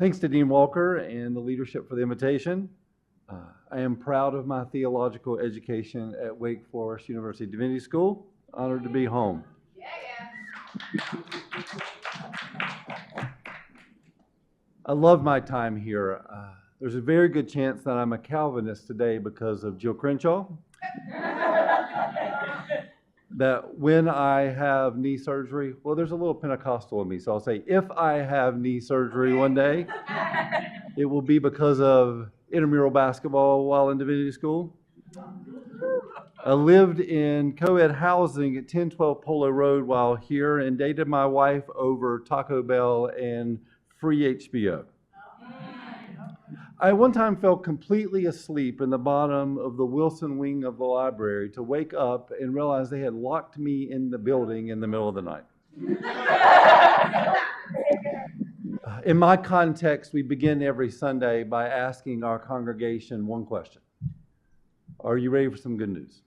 Thanks to Dean Walker and the leadership for the invitation. I am proud of my theological education at Wake Forest University Divinity School. Honored to be home. I love my time here. There's a very good chance that I'm a Calvinist today because of Jill Crenshaw. That when I have knee surgery, well, there's a little Pentecostal in me, so I'll say if I have knee surgery one day, it will be because of intramural basketball while in divinity school. I lived in co-ed housing at 1012 Polo Road while here and dated my wife over Taco Bell and free HBO. I one time fell completely asleep in the bottom of the Wilson wing of the library to wake up and realize they had locked me in the building in the middle of the night. In my context, we begin every Sunday by asking our congregation one question. Are you ready for some good news?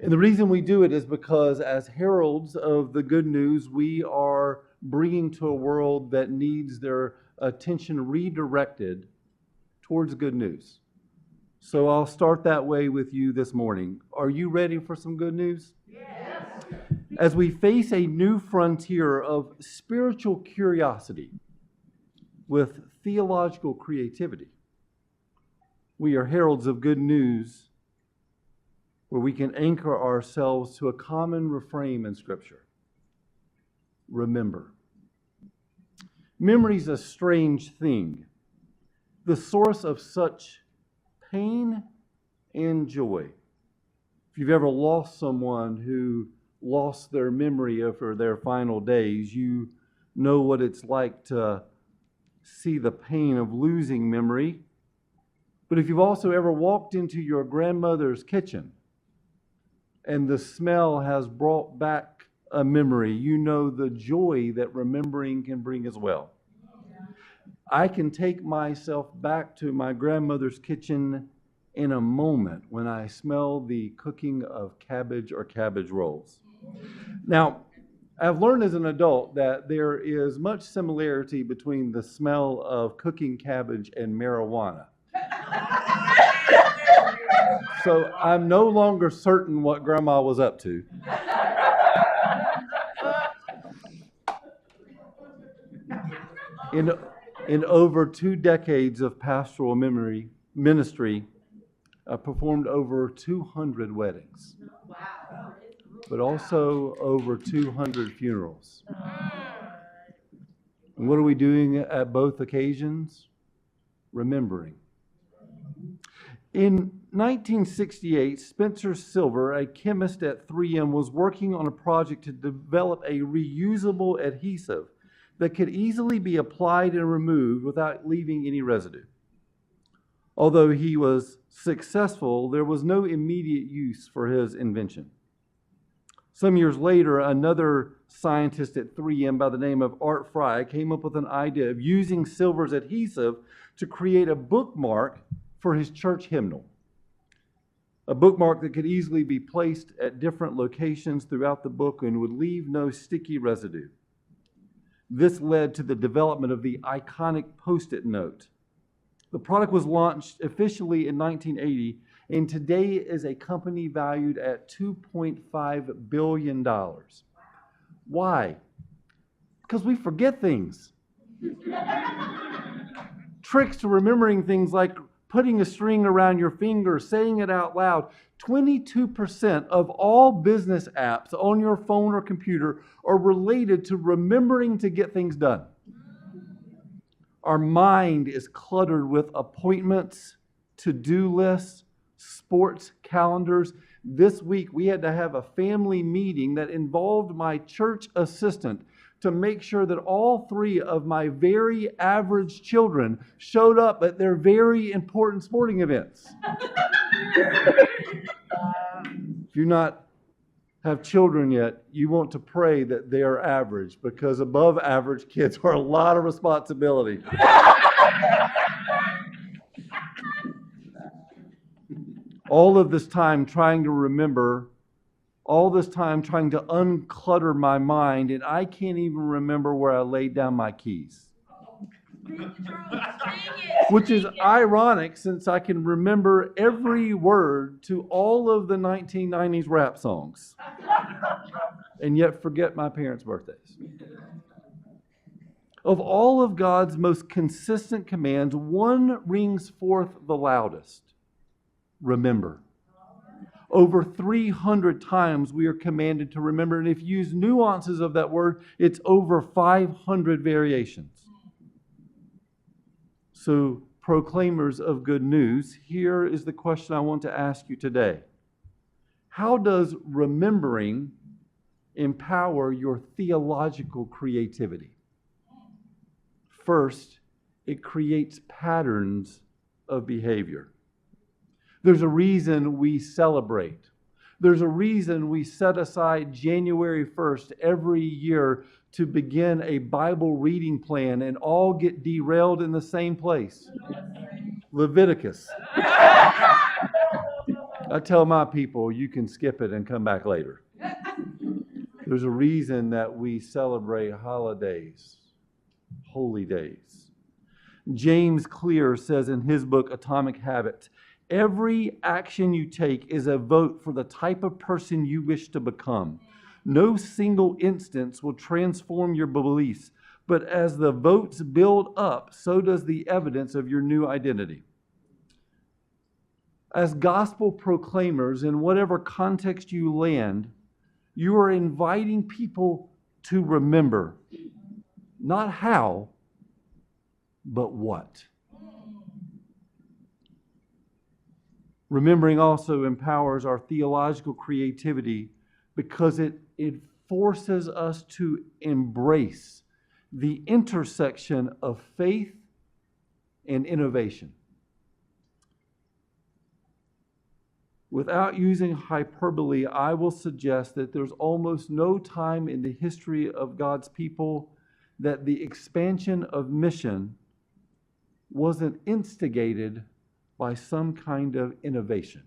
And the reason we do it is because as heralds of the good news, we are bringing to a world that needs their attention redirected towards good news. So I'll start that way with you this morning. Are you ready for some good news? Yes. As we face a new frontier of spiritual curiosity with theological creativity, we are heralds of good news where we can anchor ourselves to a common refrain in Scripture. Remember. Memory's a strange thing, the source of such pain and joy. If you've ever lost someone who lost their memory over their final days, you know what it's like to see the pain of losing memory. But if you've also ever walked into your grandmother's kitchen and the smell has brought back a memory, you know the joy that remembering can bring as well. I can take myself back to my grandmother's kitchen in a moment when I smell the cooking of cabbage or cabbage rolls. Now, I've learned as an adult that there is much similarity between the smell of cooking cabbage and marijuana. So I'm no longer certain what Grandma was up to. In over 2 decades of pastoral ministry, I performed over 200 weddings, but also over 200 funerals. And what are we doing at both occasions? Remembering. In 1968, Spencer Silver, a chemist at 3M, was working on a project to develop a reusable adhesive that could easily be applied and removed without leaving any residue. Although he was successful, there was no immediate use for his invention. Some years later, another scientist at 3M by the name of Art Fry came up with an idea of using Silver's adhesive to create a bookmark for his church hymnal. A bookmark that could easily be placed at different locations throughout the book and would leave no sticky residue. This led to the development of the iconic Post-it note. The product was launched officially in 1980 and today is a company valued at $2.5 billion. Why? Because we forget things. Tricks to remembering things like putting a string around your finger, saying it out loud. 22% of all business apps on your phone or computer are related to remembering to get things done. Our mind is cluttered with appointments, to-do lists, sports calendars. This week we had to have a family meeting that involved my church assistant to make sure that all 3 of my very average children showed up at their very important sporting events. If you not have children yet, you want to pray that they are average, because above average kids are a lot of responsibility. All of this time trying to remember, all this time trying to unclutter my mind, and I can't even remember where I laid down my keys. Which is ironic since I can remember every word to all of the 1990s rap songs and yet forget my parents' birthdays. Of all of God's most consistent commands, one rings forth the loudest. Remember. Over 300 times we are commanded to remember, and if you use nuances of that word, it's over 500 variations. So, proclaimers of good news, here is the question I want to ask you today. How does remembering empower your theological creativity? First, it creates patterns of behavior. There's a reason we celebrate. There's a reason we set aside January 1st every year to begin a Bible reading plan and all get derailed in the same place. Leviticus. I tell my people, you can skip it and come back later. There's a reason that we celebrate holidays, holy days. James Clear says in his book, Atomic Habits, every action you take is a vote for the type of person you wish to become. No single instance will transform your beliefs, but as the votes build up, so does the evidence of your new identity. As gospel proclaimers, in whatever context you land, you are inviting people to remember, not how, but what. Remembering also empowers our theological creativity because it forces us to embrace the intersection of faith and innovation. Without using hyperbole, I will suggest that there's almost no time in the history of God's people that the expansion of mission wasn't instigated by some kind of innovation.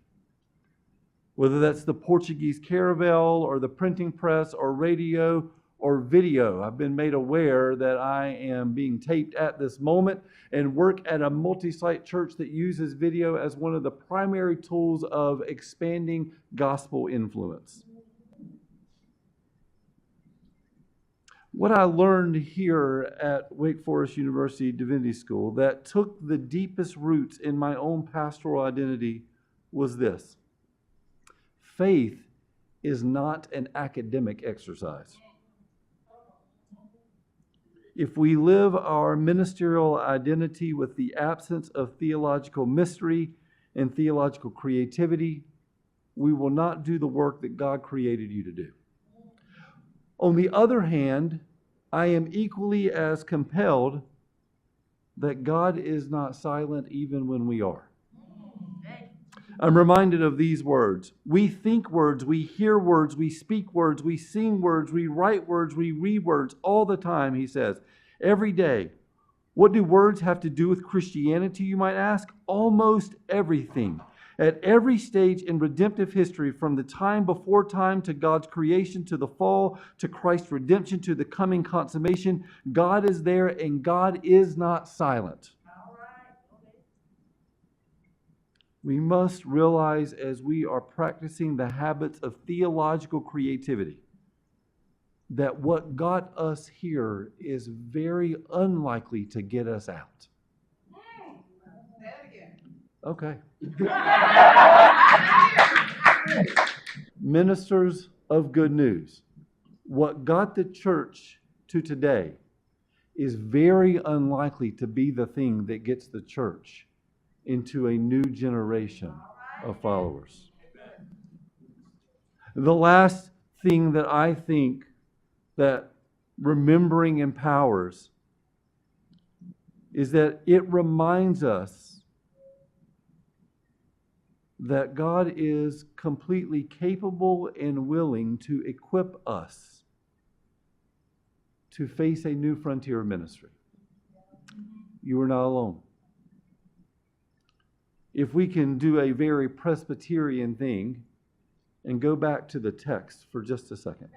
Whether that's the Portuguese caravel or the printing press or radio or video. I've been made aware that I am being taped at this moment and work at a multi-site church that uses video as one of the primary tools of expanding gospel influence. What I learned here at Wake Forest University Divinity School that took the deepest roots in my own pastoral identity was this. Faith is not an academic exercise. If we live our ministerial identity with the absence of theological mystery and theological creativity, we will not do the work that God created you to do. On the other hand, I am equally as compelled that God is not silent even when we are. I'm reminded of these words. We think words, we hear words, we speak words, we sing words, we write words, we read words all the time, he says, every day. What do words have to do with Christianity, you might ask? Almost everything. At every stage in redemptive history, from the time before time to God's creation, to the fall, to Christ's redemption, to the coming consummation, God is there and God is not silent. We must realize as we are practicing the habits of theological creativity that what got us here is very unlikely to get us out. Okay. Ministers of good news. What got the church to today is very unlikely to be the thing that gets the church into a new generation of followers. The last thing that I think that remembering empowers is that it reminds us that God is completely capable and willing to equip us to face a new frontier of ministry. You are not alone. If we can do a very Presbyterian thing and go back to the text for just a second.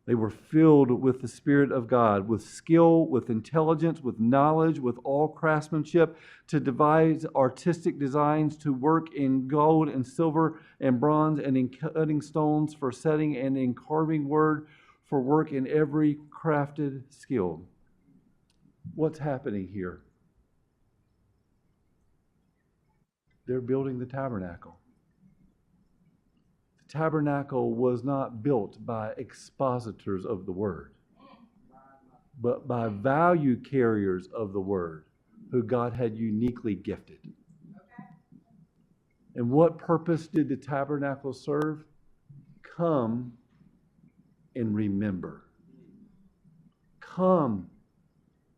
They were filled with the Spirit of God, with skill, with intelligence, with knowledge, with all craftsmanship, to devise artistic designs, to work in gold and silver and bronze, and in cutting stones for setting, and in carving wood for work in every crafted skill. What's happening here? They're building the tabernacle. The tabernacle was not built by expositors of the word, but by value carriers of the word who God had uniquely gifted. And what purpose did the tabernacle serve? Come and remember. Come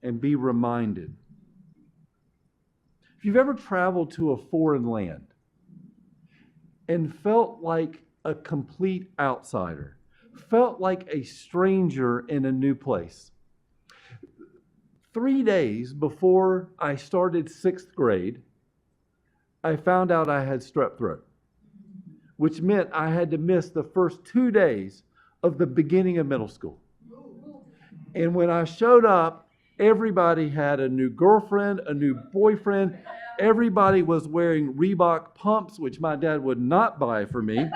and be reminded. If you've ever traveled to a foreign land and felt like a complete outsider, felt like a stranger in a new place. 3 days before I started 6th grade, I found out I had strep throat, which meant I had to miss the first 2 days of the beginning of middle school. And when I showed up, everybody had a new girlfriend, a new boyfriend. Everybody was wearing Reebok pumps, which my dad would not buy for me.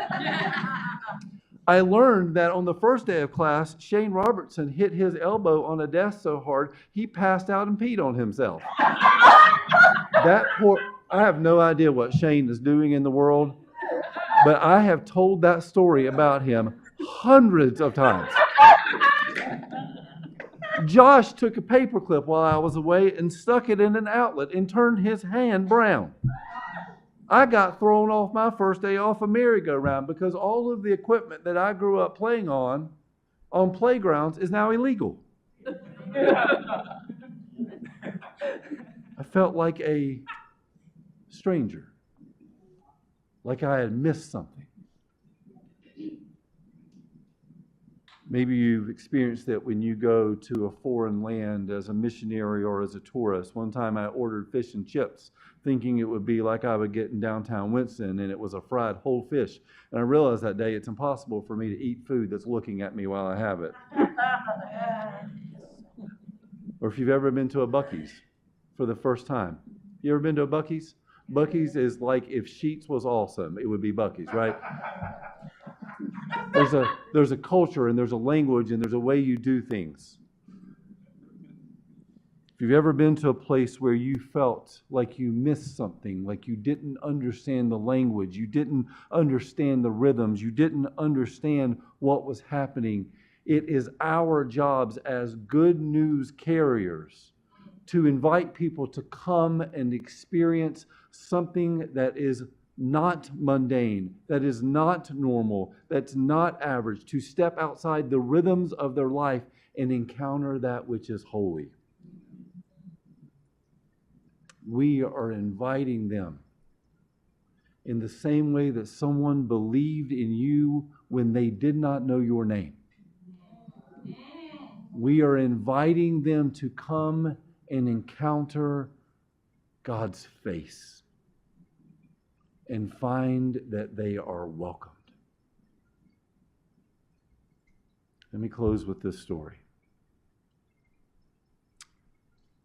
I learned that on the first day of class, Shane Robertson hit his elbow on a desk so hard, he passed out and peed on himself. I have no idea what Shane is doing in the world, but I have told that story about him hundreds of times. Josh took a paperclip while I was away and stuck it in an outlet and turned his hand brown. I got thrown off my first day off a merry-go-round because all of the equipment that I grew up playing on playgrounds is now illegal. I felt like a stranger, like I had missed something. Maybe you've experienced that when you go to a foreign land as a missionary or as a tourist. One time I ordered fish and chips, thinking it would be like I would get in downtown Winston, and it was a fried whole fish. And I realized that day it's impossible for me to eat food that's looking at me while I have it. Or if you've ever been to a Buc-ee's for the first time. You ever been to a Buc-ee's? Buc-ee's is like if Sheetz was awesome, it would be Buc-ee's, right? There's a culture and there's a language and there's a way you do things. If you've ever been to a place where you felt like you missed something, like you didn't understand the language, you didn't understand the rhythms, you didn't understand what was happening, it is our jobs as good news carriers to invite people to come and experience something that is not mundane, that is not normal, that's not average, to step outside the rhythms of their life and encounter that which is holy. We are inviting them in the same way that someone believed in you when they did not know your name. We are inviting them to come and encounter God's face and find that they are welcomed. Let me close with this story.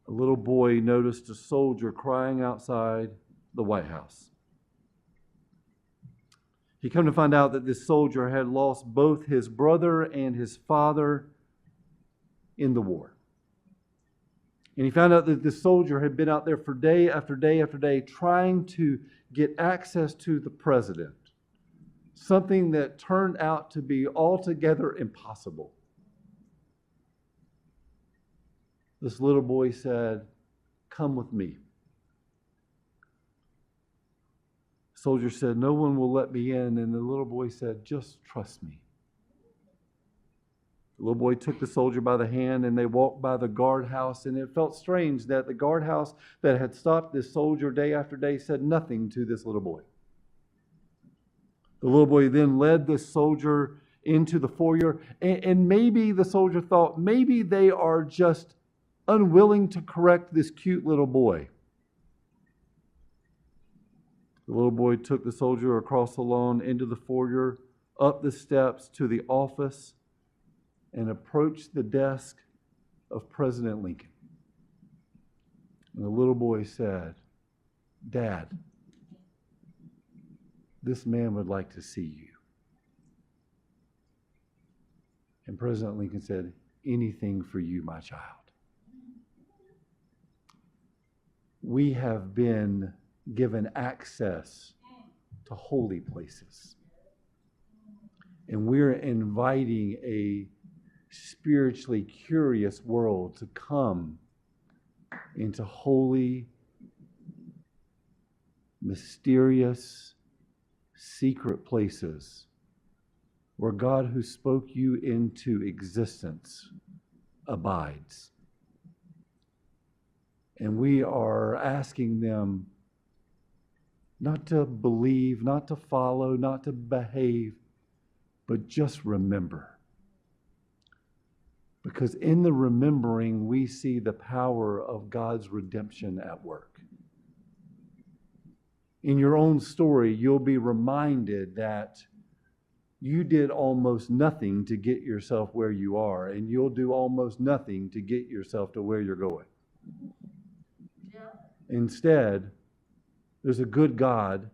A little boy noticed a soldier crying outside the White House. He come to find out that this soldier had lost both his brother and his father in the war. And he found out that this soldier had been out there for day after day after day trying to get access to the president, something that turned out to be altogether impossible. This little boy said, "Come with me." The soldier said, "No one will let me in." And the little boy said, "Just trust me." The little boy took the soldier by the hand and they walked by the guardhouse, and it felt strange that the guardhouse that had stopped this soldier day after day said nothing to this little boy. The little boy then led this soldier into the foyer, and maybe the soldier thought, maybe they are just unwilling to correct this cute little boy. The little boy took the soldier across the lawn into the foyer, up the steps to the office, and approached the desk of President Lincoln. And the little boy said, "Dad, this man would like to see you." And President Lincoln said, "Anything for you, my child." We have been given access to holy places. And we're inviting a spiritually curious world to come into holy, mysterious, secret places where God, who spoke you into existence, abides. And we are asking them not to believe, not to follow, not to behave, but just remember. Because in the remembering, we see the power of God's redemption at work. In your own story, you'll be reminded that you did almost nothing to get yourself where you are, and you'll do almost nothing to get yourself to where you're going. Yeah. Instead, there's a good God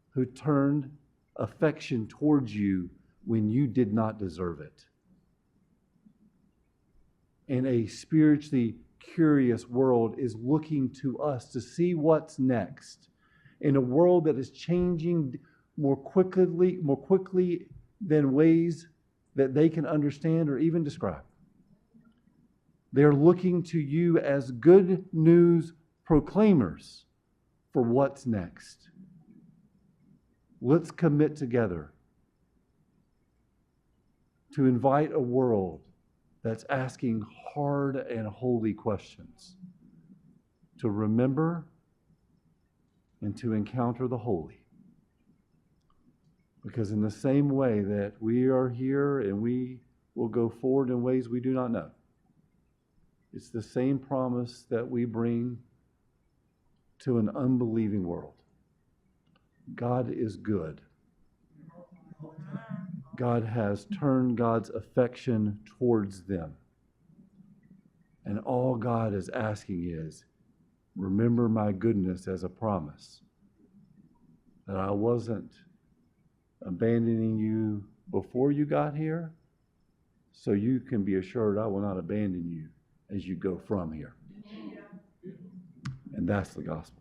who turned affection towards you when you did not deserve it. And a spiritually curious world is looking to us to see what's next. In a world that is changing more quickly than ways that they can understand or even describe. They're looking to you as good news proclaimers for what's next. Let's commit together to invite a world that's asking hard and holy questions, to remember and to encounter the holy. Because in the same way that we are here and we will go forward in ways we do not know, it's the same promise that we bring to an unbelieving world. God is good. God has turned God's affection towards them. And all God is asking is, remember my goodness as a promise. That I wasn't abandoning you before you got here, so you can be assured I will not abandon you as you go from here. And that's the gospel.